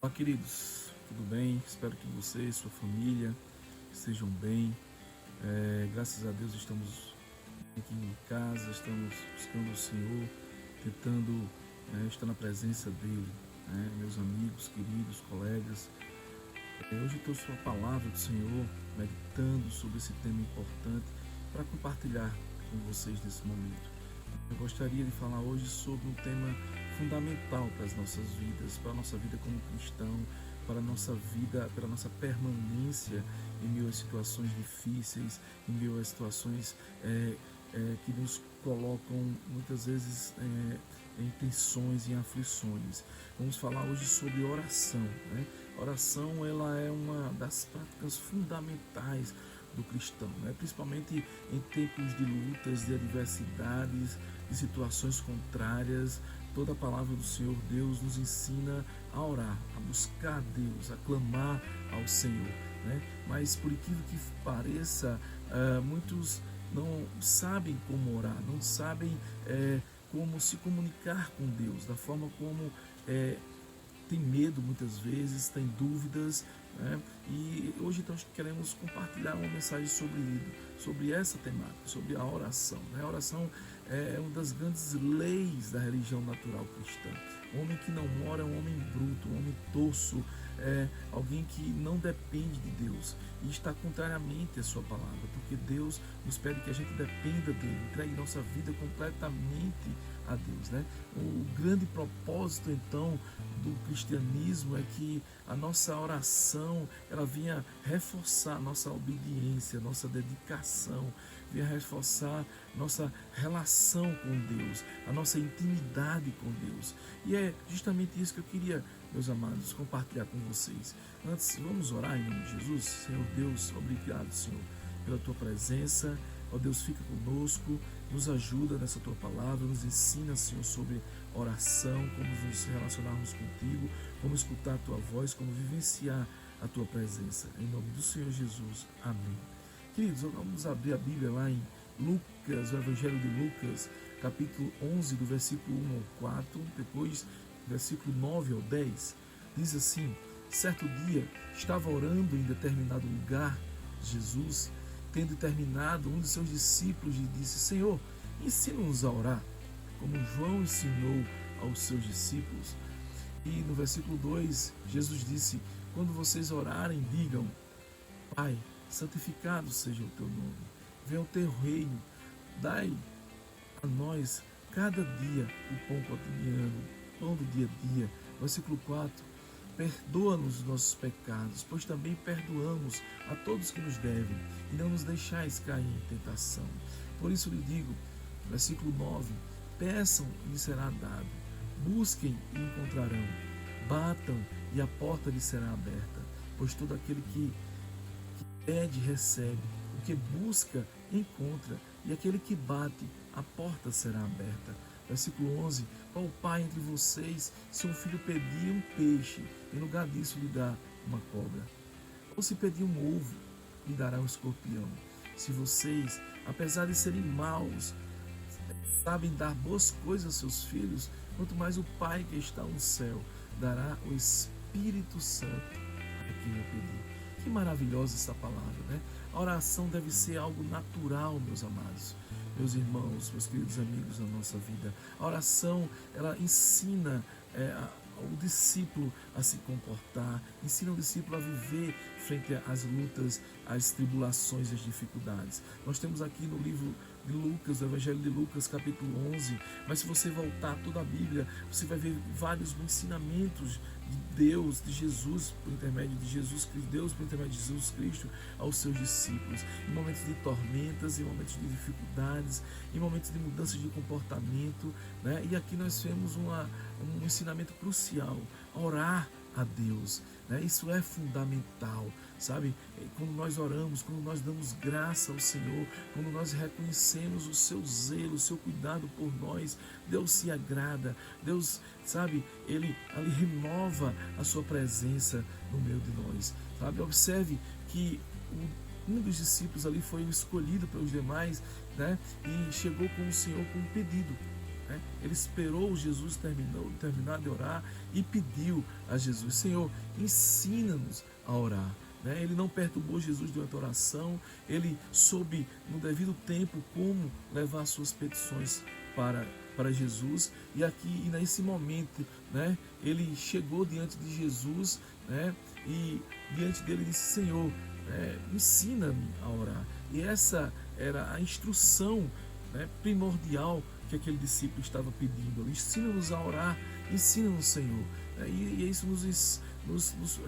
Olá, queridos, tudo bem? Espero que você e sua família estejam bem. Graças a Deus estamos aqui em casa, estamos buscando o Senhor, tentando estar na presença dEle, meus amigos, queridos, colegas. Hoje eu trouxe uma palavra do Senhor, meditando sobre esse tema importante para compartilhar com vocês nesse momento. Eu gostaria de falar hoje sobre um tema fundamental para as nossas vidas, para a nossa vida como cristão, para a nossa vida, para a nossa permanência em meio a situações difíceis, em meio a situações que nos colocam muitas vezes em tensões e aflições. Vamos falar hoje sobre oração, né? Oração, ela é uma das práticas fundamentais do cristão, né? Principalmente em tempos de lutas, de adversidades, de situações contrárias. Toda a palavra do Senhor Deus nos ensina a orar, a buscar a Deus, a clamar ao Senhor, né? Mas por incrível que pareça, muitos não sabem como orar, não sabem como se comunicar com Deus, da forma como tem medo muitas vezes, tem dúvidas, né? E hoje nós queremos compartilhar uma mensagem sobre essa temática, sobre a oração, né? A oração é uma das grandes leis da religião natural cristã. Um homem que não ora é um homem bruto, um homem torso, alguém que não depende de Deus e está contrariamente à sua palavra, porque Deus nos pede que a gente dependa dele, entregue nossa vida completamente a Deus, né? O grande propósito então do cristianismo é que a nossa oração ela vinha reforçar nossa obediência, nossa dedicação, vinha reforçar nossa relação com Deus, a nossa intimidade com Deus. E é justamente isso que eu queria, meus amados, compartilhar com vocês. Antes, vamos orar em nome de Jesus. Senhor Deus, obrigado, Senhor, pela tua presença. Ó Deus, fica conosco, nos ajuda nessa tua palavra, nos ensina, Senhor, sobre oração, como nos relacionarmos contigo, como escutar a tua voz, como vivenciar a tua presença. Em nome do Senhor Jesus. Amém. Queridos, vamos abrir a Bíblia lá em Lucas, o Evangelho de Lucas, capítulo 11, do versículo 1 ao 4, depois versículo 9 ao 10, diz assim: certo dia, estava orando em determinado lugar, Jesus, tendo terminado, um de seus discípulos lhe disse: Senhor, ensina-nos a orar, como João ensinou aos seus discípulos. E no versículo 2, Jesus disse: quando vocês orarem, digam: Pai, santificado seja o teu nome, venha o teu reino, dai a nós cada dia o pão cotidiano, pão do dia a dia. Versículo 4, perdoa-nos os nossos pecados, pois também perdoamos a todos que nos devem, e não nos deixais cair em tentação. Por isso lhe digo, versículo 9, peçam e lhes será dado, busquem e encontrarão, batam e a porta lhes será aberta, pois todo aquele que pede, recebe, o que busca, encontra, e aquele que bate, a porta será aberta. Versículo 11, qual pai entre vocês, se um filho pedir um peixe, em lugar disso lhe dá uma cobra? Ou se pedir um ovo, lhe dará um escorpião? Se vocês, apesar de serem maus, sabem dar boas coisas aos seus filhos, quanto mais o Pai que está no céu dará o Espírito Santo a quem eu pedir. Que maravilhosa essa palavra, né? A oração deve ser algo natural, meus amados, meus irmãos, meus queridos amigos da nossa vida. A oração, ela ensina o discípulo a se comportar, ensina o discípulo a viver frente às lutas, às tribulações e às dificuldades. Nós temos aqui no livro de Lucas, o Evangelho de Lucas, capítulo 11, mas se você voltar toda a Bíblia, você vai ver vários ensinamentos de Deus, de Jesus, por intermédio de Jesus Cristo, Deus por intermédio de Jesus Cristo aos seus discípulos, em momentos de tormentas, em momentos de dificuldades, em momentos de mudanças de comportamento, né? E aqui nós temos um ensinamento crucial: orar a Deus, né? Isso é fundamental, sabe? Quando nós oramos, quando nós damos graça ao Senhor, quando nós reconhecemos o seu zelo, o seu cuidado por nós, Deus se agrada, Deus, sabe, Ele ali renova a sua presença no meio de nós, sabe? Observe que um dos discípulos ali foi escolhido pelos demais, né? E chegou com o Senhor com um pedido. né? Ele esperou Jesus terminar de orar e pediu a Jesus: Senhor, ensina-nos a orar. Né? Ele não perturbou Jesus durante a oração, ele soube no devido tempo como levar suas petições para Jesus, e nesse momento, né, ele chegou diante de Jesus, né, e diante dele disse: Senhor, ensina-me a orar. E essa era a instrução, né, primordial que aquele discípulo estava pedindo: ensina-nos a orar, ensina-nos, Senhor. E isso nos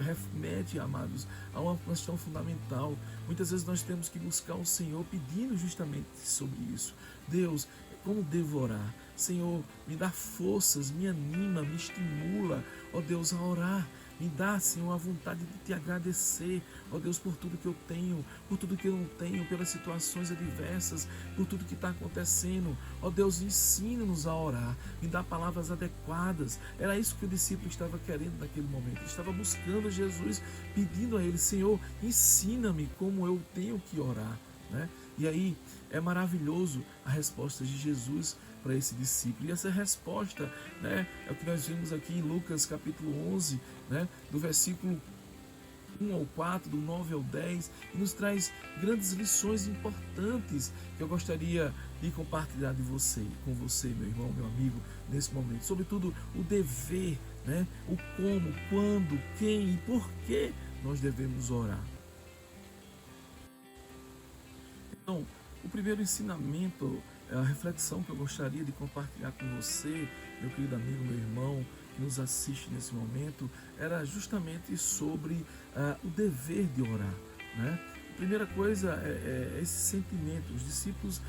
remete, amados, a uma questão fundamental. Muitas vezes nós temos que buscar o Senhor pedindo justamente sobre isso. Deus, como devo orar? Senhor, me dá forças, me anima, me estimula, ó Deus, a orar. Me dá, Senhor, a vontade de te agradecer, ó Deus, por tudo que eu tenho, por tudo que eu não tenho, pelas situações adversas, por tudo que está acontecendo. Ó Deus, ensina-nos a orar, me dá palavras adequadas. Era isso que o discípulo estava querendo naquele momento. Ele estava buscando Jesus, pedindo a ele: Senhor, ensina-me como eu tenho que orar. Né? E aí é maravilhoso a resposta de Jesus para esse discípulo. E essa resposta, né, é o que nós vimos aqui em Lucas capítulo 11, né, do versículo 1 ao 4, do 9 ao 10, e nos traz grandes lições importantes que eu gostaria de compartilhar com você, meu irmão, meu amigo, nesse momento. Sobretudo o dever, né, o como, quando, quem e por que nós devemos orar. Então, o primeiro ensinamento, a reflexão que eu gostaria de compartilhar com você, meu querido amigo, meu irmão, que nos assiste nesse momento, era justamente sobre o dever de orar. Né? A primeira coisa é esse sentimento. Os discípulos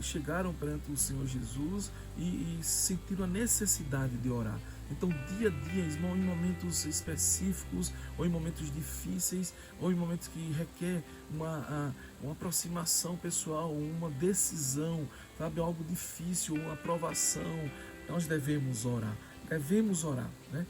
chegaram perante o Senhor Jesus e sentiram a necessidade de orar. Então, dia a dia, em momentos específicos, ou em momentos difíceis, ou em momentos que requer uma aproximação pessoal, uma decisão, sabe, algo difícil, uma aprovação, nós devemos orar. Devemos orar, né?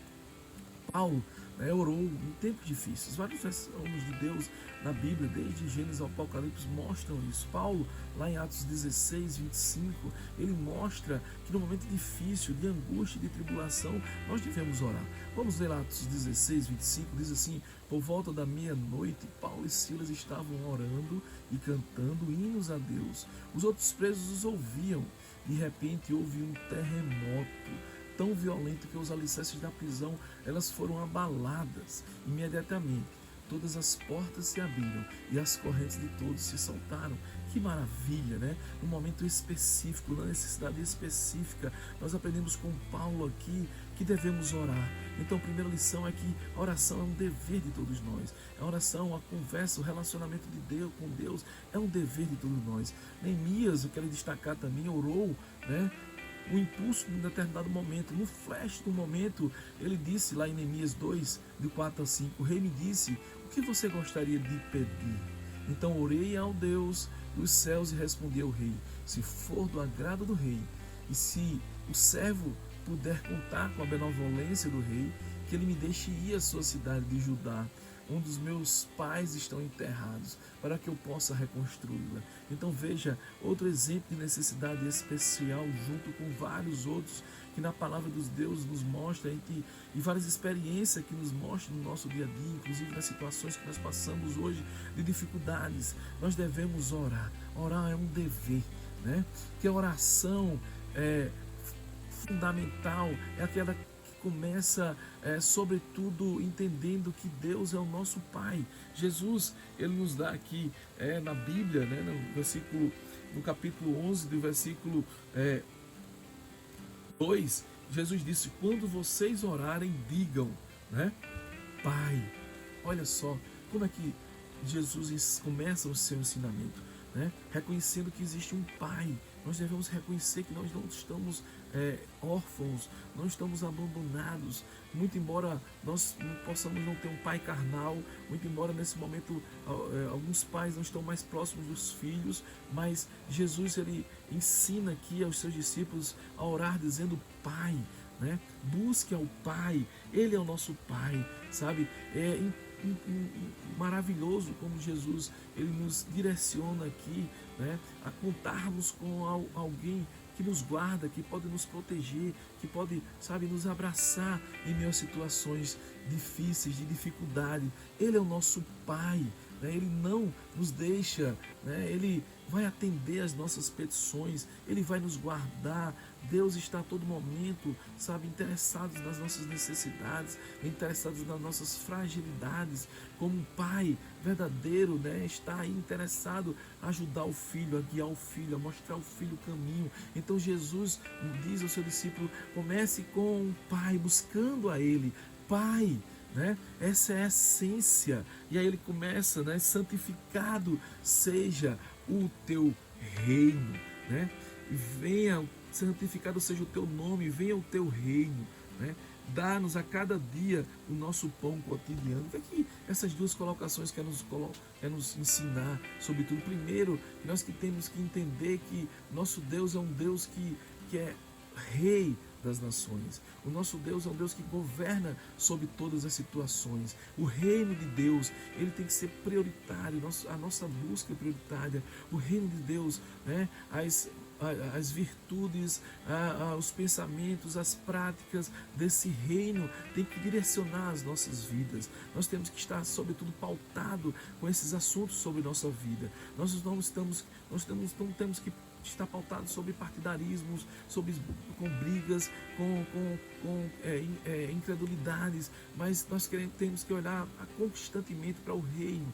Paulo, né, orou em tempos difíceis. Vários homens de Deus na Bíblia, desde Gênesis ao Apocalipse, mostram isso. Paulo, lá em Atos 16, 25, ele mostra que no momento difícil, de angústia e de tribulação, nós devemos orar. Vamos ler Atos 16, 25, diz assim: por volta da meia-noite, Paulo e Silas estavam orando e cantando hinos a Deus. Os outros presos os ouviam. De repente houve um terremoto tão violento que os alicerces da prisão elas foram abaladas. Imediatamente todas as portas se abriram e as correntes de todos se soltaram. Que maravilha, né? Num momento específico, na necessidade específica, nós aprendemos com Paulo aqui que devemos orar. Então a primeira lição é que a oração é um dever de todos nós. A oração, a conversa, o relacionamento de Deus com Deus é um dever de todos nós. Neemias, eu quero destacar também, orou, né? O impulso de um determinado momento, no flash do momento, ele disse lá em Neemias 2, de 4 a 5, o rei me disse: o que você gostaria de pedir? Então orei ao Deus dos céus e respondi ao rei: se for do agrado do rei, e se o servo puder contar com a benevolência do rei, que ele me deixe ir à sua cidade de Judá, onde os meus pais estão enterrados, para que eu possa reconstruí-la. Então veja, outro exemplo de necessidade especial, junto com vários outros que na palavra dos Deus nos mostra, e várias experiências que nos mostram no nosso dia a dia, inclusive nas situações que nós passamos hoje de dificuldades. Nós devemos orar. Orar é um dever, né? Que a oração é fundamental, é aquela começa, sobretudo, entendendo que Deus é o nosso Pai. Jesus, ele nos dá aqui na Bíblia, né, no capítulo 11, do versículo 2, Jesus disse: quando vocês orarem, digam, né, Pai. Olha só como é que Jesus começa o seu ensinamento, né, reconhecendo que existe um Pai. Nós devemos reconhecer que nós não estamos órfãos, não estamos abandonados, muito embora nós possamos não ter um pai carnal, muito embora nesse momento alguns pais não estão mais próximos dos filhos, mas Jesus, ele ensina aqui aos seus discípulos a orar dizendo Pai, né? Busque ao Pai, Ele é o nosso Pai, sabe? Maravilhoso como Jesus, ele nos direciona aqui, né, a contarmos com alguém que que nos guarda, que pode nos proteger, que pode, sabe, nos abraçar em meio a situações difíceis, de dificuldade. Ele é o nosso Pai, né? Ele não nos deixa, né? Ele vai atender às nossas petições, Ele vai nos guardar. Deus está a todo momento, sabe, interessado nas nossas necessidades, interessado nas nossas fragilidades. Como um pai verdadeiro, né, está aí interessado a ajudar o filho, a guiar o filho, a mostrar ao filho o caminho. Então Jesus diz ao seu discípulo: comece com o Pai, buscando a Ele. Pai, né? Essa é a essência. E aí ele começa, né? Santificado seja o teu reino, né? Venha, santificado seja o teu nome, venha o teu reino, né? Dá-nos a cada dia o nosso pão cotidiano. O que é que essas duas colocações quer nos ensinar? Sobretudo, primeiro, nós que temos que entender que nosso Deus é um Deus que é Rei das nações. O nosso Deus é um Deus que governa sobre todas as situações. O reino de Deus, ele tem que ser prioritário, a nossa busca é prioritária. O reino de Deus, né? As virtudes, os pensamentos, as práticas desse reino tem que direcionar as nossas vidas. Nós temos que estar, sobretudo, pautado com esses assuntos sobre nossa vida. Nós não temos que estar pautado sobre partidarismos, com brigas, com incredulidades, mas nós temos que olhar constantemente para o reino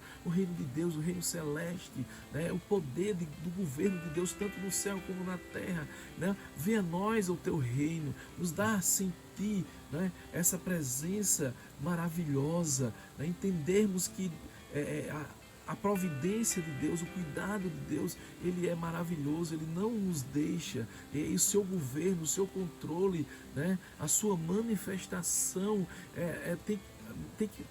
de Deus, o reino celeste, né? O poder do governo de Deus, tanto no céu como na terra, né? Venha a nós o teu reino, nos dá a sentir, né, essa presença maravilhosa, né? Entendermos que a providência de Deus, o cuidado de Deus, ele é maravilhoso, ele não nos deixa, e o seu governo, o seu controle, né, a sua manifestação tem que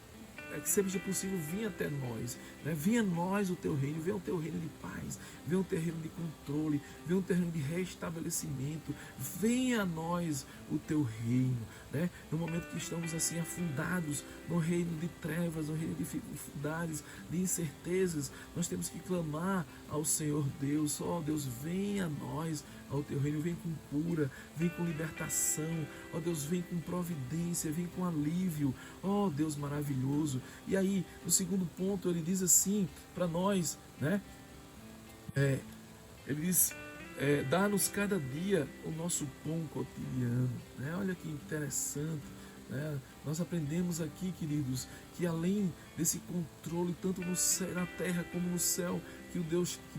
seja possível vir até nós, né? Venha a nós o teu reino, venha o teu reino de paz, venha o teu reino de controle, venha o teu reino de restabelecimento, venha a nós o teu reino, né? No momento que estamos assim afundados no reino de trevas, no reino de dificuldades, de incertezas, nós temos que clamar ao Senhor Deus: ó Deus, venha a nós ao teu reino, vem com cura, vem com libertação, ó Deus, vem com providência, vem com alívio, ó Deus maravilhoso. E aí, no segundo ponto, ele diz assim para nós, né? Ele diz: dá-nos cada dia o nosso pão cotidiano, né? Olha que interessante, né? Nós aprendemos aqui, queridos, que além desse controle, tanto no céu, na terra como no céu, que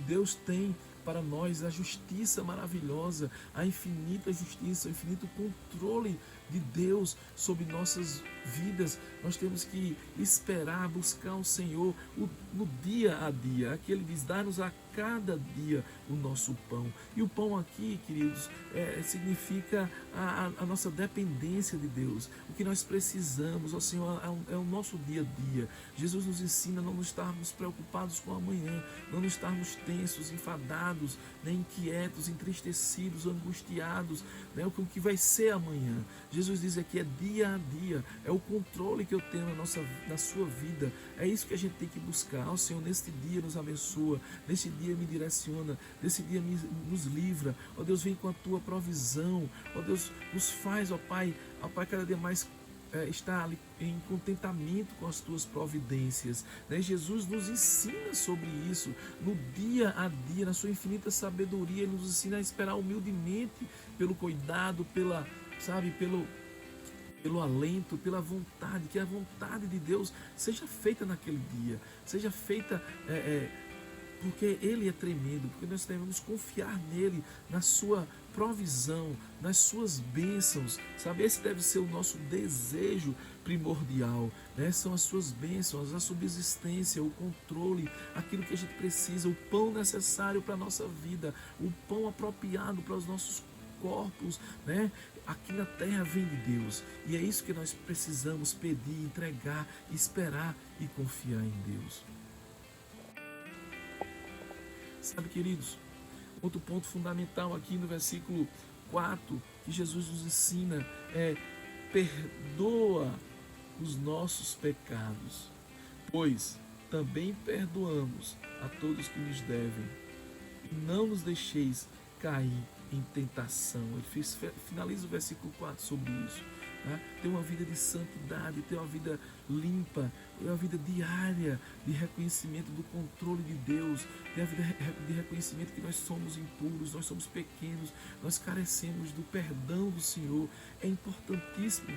Deus tem para nós a justiça maravilhosa, a infinita justiça, o infinito controle de Deus sobre nossas vidas. Nós temos que esperar, buscar o Senhor no dia a dia. Aqui ele diz: dá-nos a cada dia o nosso pão. E o pão aqui, queridos, significa a nossa dependência de Deus, o que nós precisamos. Ó Senhor, é o nosso dia a dia. Jesus nos ensina a não estarmos preocupados com amanhã, não estarmos tensos, enfadados, né, inquietos, entristecidos, angustiados, né, o que vai ser amanhã. Jesus diz aqui: é dia a dia, é o controle que eu tenho na sua vida. É isso que a gente tem que buscar. Ó Senhor, neste dia nos abençoa, neste dia me direciona, nesse dia nos livra. Ó Deus, vem com a tua provisão. Ó Deus, nos faz, ó Pai, cada dia mais estar ali em contentamento com as tuas providências, né? Jesus nos ensina sobre isso no dia a dia, na sua infinita sabedoria. Ele nos ensina a esperar humildemente pelo cuidado, pelo alento, pela vontade, que a vontade de Deus seja feita naquele dia, seja feita porque Ele é tremendo, porque nós devemos confiar nele, na sua provisão, nas suas bênçãos, sabe? Esse deve ser o nosso desejo primordial, né? São as suas bênçãos, a subsistência, o controle, aquilo que a gente precisa, o pão necessário para a nossa vida, o pão apropriado para os nossos corpos, né? Aqui na terra vem de Deus, e é isso que nós precisamos pedir, entregar, esperar e confiar em Deus. Sabe, queridos, outro ponto fundamental aqui no versículo 4 que Jesus nos ensina é: perdoa os nossos pecados, pois também perdoamos a todos que nos devem, e não nos deixeis cair em tentação. Ele finaliza o versículo 4 sobre isso. Tá? Ter uma vida de santidade, ter uma vida limpa, ter uma vida diária de reconhecimento do controle de Deus, ter a vida de reconhecimento que nós somos impuros, nós somos pequenos, nós carecemos do perdão do Senhor. É importantíssimo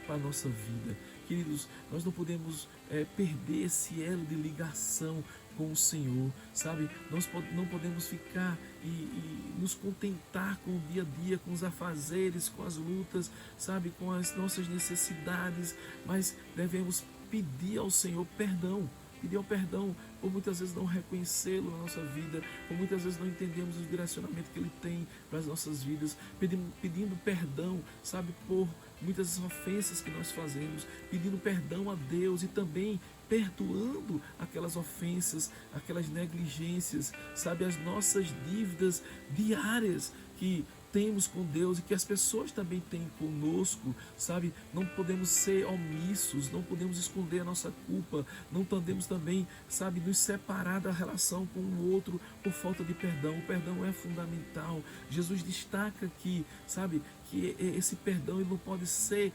para a nossa vida. Queridos, nós não podemos perder esse elo de ligação com o Senhor, sabe? Nós não podemos ficar e nos contentar com o dia a dia, com os afazeres, com as lutas, sabe? Com as nossas necessidades, mas devemos pedir ao Senhor perdão. Pedir ao perdão por muitas vezes não reconhecê-lo na nossa vida, por muitas vezes não entendemos o direcionamento que Ele tem para as nossas vidas, pedindo perdão, sabe, por muitas ofensas que nós fazemos, pedindo perdão a Deus e também perdoando aquelas ofensas, aquelas negligências, sabe, as nossas dívidas diárias que temos com Deus e que as pessoas também têm conosco, sabe? Não podemos ser omissos, não podemos esconder a nossa culpa, não podemos também, sabe, nos separar da relação com o outro por falta de perdão. O perdão é fundamental. Jesus destaca aqui, sabe, que esse perdão ele não pode ser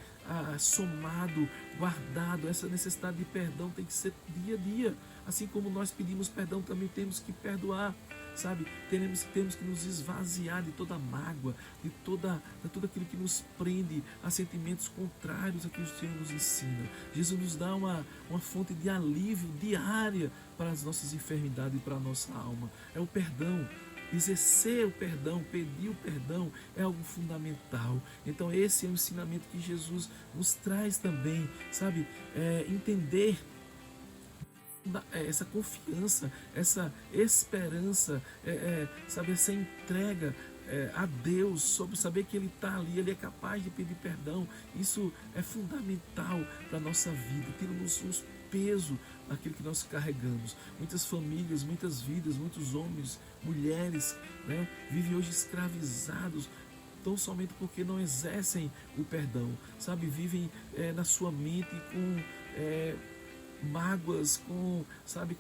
somado, guardado. Essa necessidade de perdão tem que ser dia a dia. Assim como nós pedimos perdão, também temos que perdoar, sabe? Temos que nos esvaziar de toda mágoa, de tudo aquilo que nos prende a sentimentos contrários a que o Senhor nos ensina. Jesus nos dá uma fonte de alívio diária para as nossas enfermidades e para a nossa alma. É o perdão. Exercer o perdão, pedir o perdão é algo fundamental. Então esse é o ensinamento que Jesus nos traz também, sabe? Entender essa confiança, essa esperança, sabe, essa entrega a Deus, sobre saber que Ele está ali, Ele é capaz de pedir perdão. Isso é fundamental para a nossa vida, tira-nos os peso daquilo que nós carregamos. Muitas famílias, muitas vidas, muitos homens, mulheres, né, vivem hoje escravizados tão somente porque não exercem o perdão, sabe? Vivem na sua mente com mágoas, com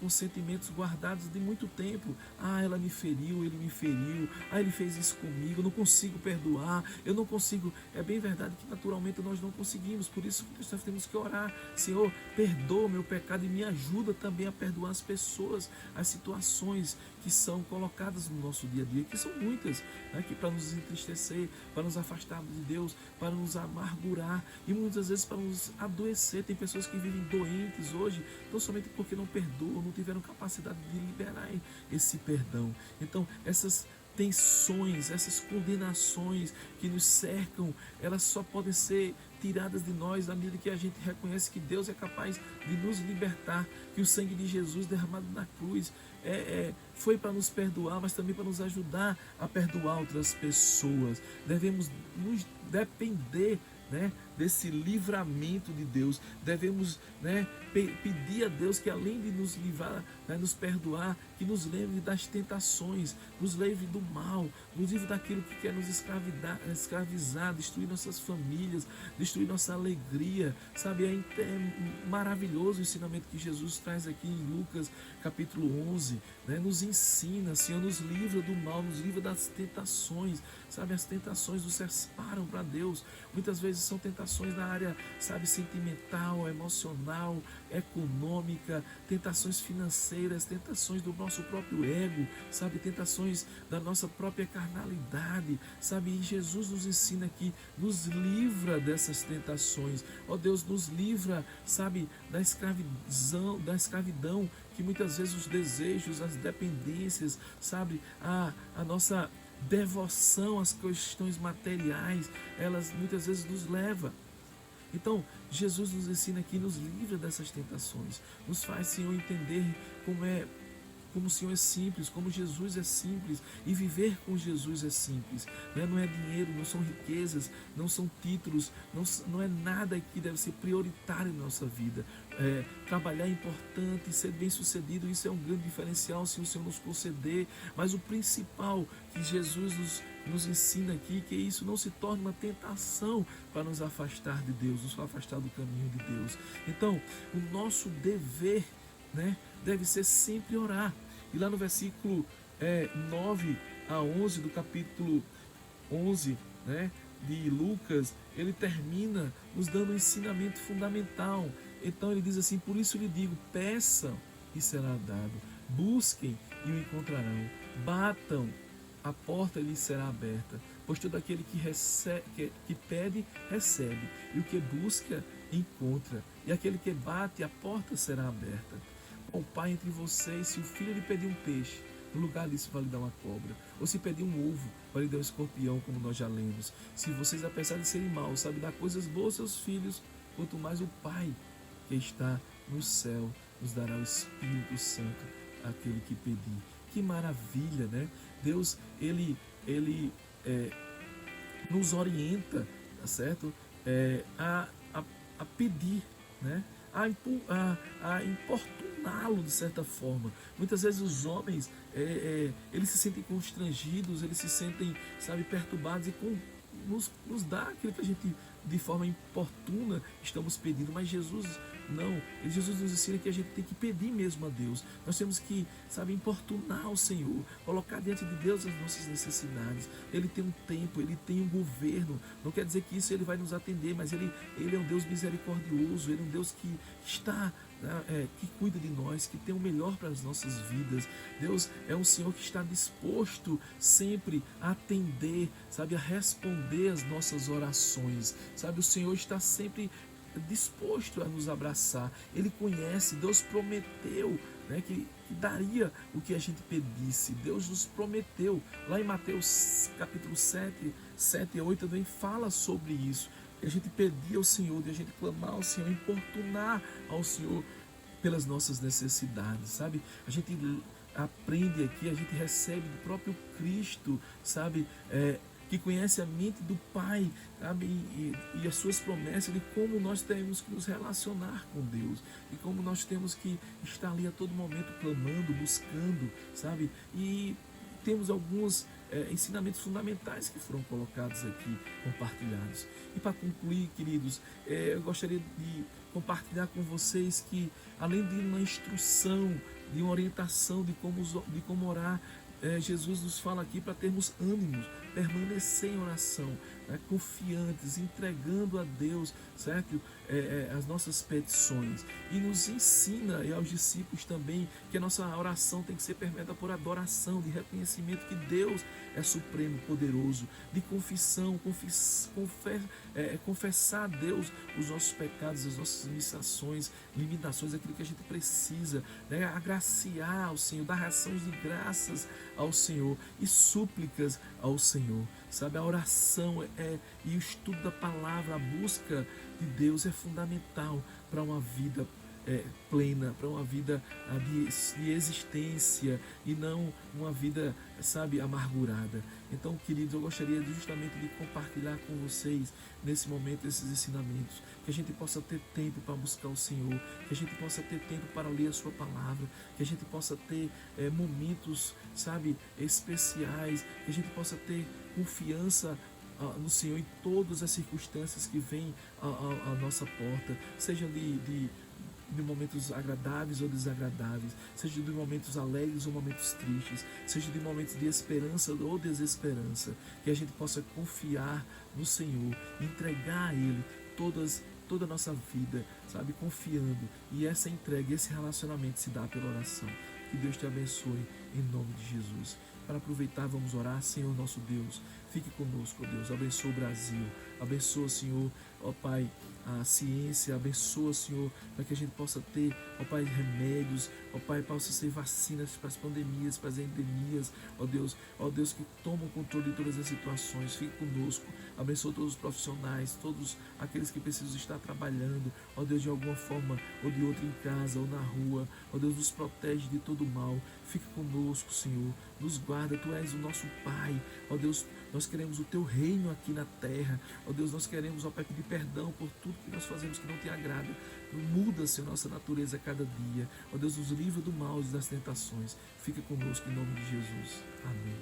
sentimentos guardados de muito tempo. Ela me feriu, ele me feriu, ele fez isso comigo, eu não consigo perdoar, eu não consigo. É bem verdade que naturalmente nós não conseguimos, por isso que nós temos que orar. Senhor, perdoa o meu pecado e me ajuda também a perdoar as pessoas, as situações que são colocadas no nosso dia a dia, que são muitas, né, que para nos entristecer, para nos afastar de Deus, para nos amargurar e muitas vezes para nos adoecer. Tem pessoas que vivem doentes hoje, não somente porque não perdoam, não tiveram capacidade de liberar esse perdão. Então, essas tensões, essas condenações que nos cercam, elas só podem ser tiradas de nós à medida que a gente reconhece que Deus é capaz de nos libertar, que o sangue de Jesus derramado na cruz foi para nos perdoar, mas também para nos ajudar a perdoar outras pessoas. Devemos nos depender, né, desse livramento de Deus. Devemos, né, pedir a Deus que, além de nos livrar, né, nos perdoar, que nos livre das tentações, nos livre do mal, nos livre daquilo que quer nos escravizar, destruir nossas famílias, destruir nossa alegria, sabe? É maravilhoso o ensinamento que Jesus traz aqui em Lucas capítulo 11, né? Nos ensina, Senhor, nos livra do mal, nos livra das tentações, sabe? As tentações nos separam para Deus. Muitas vezes são tentações na área, sabe, sentimental, emocional, econômica, tentações financeiras, tentações do nosso próprio ego, sabe, tentações da nossa própria carnalidade, sabe? E Jesus nos ensina aqui, nos livra dessas tentações. Ó Deus, nos livra, sabe, da escravidão que muitas vezes os desejos, as dependências, sabe, a nossa devoção às questões materiais, elas muitas vezes nos levam. Então, Jesus nos ensina aqui, nos livra dessas tentações, nos faz, Senhor, entender como o Senhor é simples, como Jesus é simples, e viver com Jesus é simples, né? Não é dinheiro, não são riquezas, não são títulos, não é nada que deve ser prioritário na nossa vida. Trabalhar é importante, ser bem sucedido, isso é um grande diferencial se o Senhor nos conceder, mas o principal que Jesus nos ensina aqui, que isso não se torne uma tentação para nos afastar de Deus, nos afastar do caminho de Deus. Então, o nosso dever, né, deve ser sempre orar. E lá no versículo 9 a 11 do capítulo 11, né, de Lucas, ele termina nos dando um ensinamento fundamental. Então ele diz assim: por isso lhe digo, peçam e será dado, busquem e o encontrarão, batam, a porta lhe será aberta, pois todo aquele que pede, recebe, e o que busca, encontra, e aquele que bate, a porta será aberta. O pai entre vocês, se o filho lhe pedir um peixe, no lugar disso vai lhe dar uma cobra, ou se pedir um ovo, vai lhe dar um escorpião, como nós já lemos. Se vocês, apesar de serem maus, sabem dar coisas boas aos seus filhos, quanto mais o Pai que está no céu nos dará o Espírito Santo àquele que pedir. Que maravilha, né? Deus, ele nos orienta, tá certo? A pedir, né? A importuná-lo de certa forma. Muitas vezes os homens, eles se sentem constrangidos, eles se sentem, sabe, perturbados e nos dá aquilo que a gente de forma importuna estamos pedindo, mas Jesus não. Jesus nos ensina que a gente tem que pedir mesmo a Deus. Nós temos que, sabe, importunar o Senhor, colocar diante de Deus as nossas necessidades. Ele tem um tempo, Ele tem um governo. Não quer dizer que isso Ele vai nos atender, mas Ele é um Deus misericordioso, Ele é um Deus que está, que cuida de nós, que tem o melhor para as nossas vidas. Deus é um Senhor que está disposto sempre a atender, sabe, a responder as nossas orações. Sabe, o Senhor está sempre disposto a nos abraçar. Ele conhece, Deus prometeu, né, que daria o que a gente pedisse. Deus nos prometeu. Lá em Mateus capítulo 7 e 8 também fala sobre isso. De a gente pedir ao Senhor, de a gente clamar ao Senhor, importunar ao Senhor pelas nossas necessidades, sabe? A gente aprende aqui, a gente recebe do próprio Cristo, sabe? Que conhece a mente do Pai, sabe? E as suas promessas, de como nós temos que nos relacionar com Deus, e como nós temos que estar ali a todo momento clamando, buscando, sabe? E temos alguns ensinamentos fundamentais que foram colocados aqui, compartilhados. E para concluir, queridos, eu gostaria de compartilhar com vocês que, além de uma instrução, de uma orientação de como orar, Jesus nos fala aqui para termos ânimos, permanecer em oração, né, confiantes, entregando a Deus, certo? As nossas petições. E nos ensina, e aos discípulos também, que a nossa oração tem que ser permeada por adoração, de reconhecimento que Deus é supremo, poderoso, de confissão, confessar a Deus os nossos pecados, as nossas limitações, aquilo que a gente precisa, né? Agraciar ao Senhor, dar ações de graças ao Senhor e súplicas ao Senhor, sabe? A oração e o estudo da palavra, a busca de Deus é fundamental para uma vida plena, para uma vida de existência e não uma vida, sabe, amargurada. Então, queridos, eu gostaria justamente de compartilhar com vocês nesse momento esses ensinamentos, que a gente possa ter tempo para buscar o Senhor, que a gente possa ter tempo para ler a sua palavra, que a gente possa ter momentos, sabe, especiais, que a gente possa ter confiança no Senhor em todas as circunstâncias que vêm à nossa porta, seja de momentos agradáveis ou desagradáveis, seja de momentos alegres ou momentos tristes, seja de momentos de esperança ou desesperança, que a gente possa confiar no Senhor, entregar a Ele toda a nossa vida, sabe, confiando, e essa entrega, esse relacionamento se dá pela oração. Que Deus te abençoe em nome de Jesus. Para aproveitar, vamos orar. Senhor nosso Deus, fique conosco, ó Deus, abençoa o Brasil, abençoa, Senhor, ó Pai, a ciência, abençoa, Senhor, para que a gente possa ter, ó Pai, remédios, ó Pai, possa ser vacinas para as pandemias, para as endemias, ó Deus que toma o controle de todas as situações. Fique conosco, abençoa todos os profissionais, todos aqueles que precisam estar trabalhando, ó Deus, de alguma forma ou de outra, em casa ou na rua, ó Deus, nos protege de todo mal. Fique conosco, Senhor, nos guarda, Tu és o nosso Pai, ó Deus, nós queremos o Teu reino aqui na terra, ó Deus, nós queremos, ó Pai, pedir perdão por tudo que nós fazemos que não Te agrada. Muda, Senhor, nossa natureza a cada dia, ó Deus, nos livra do mal e das tentações. Fica conosco em nome de Jesus. Amém.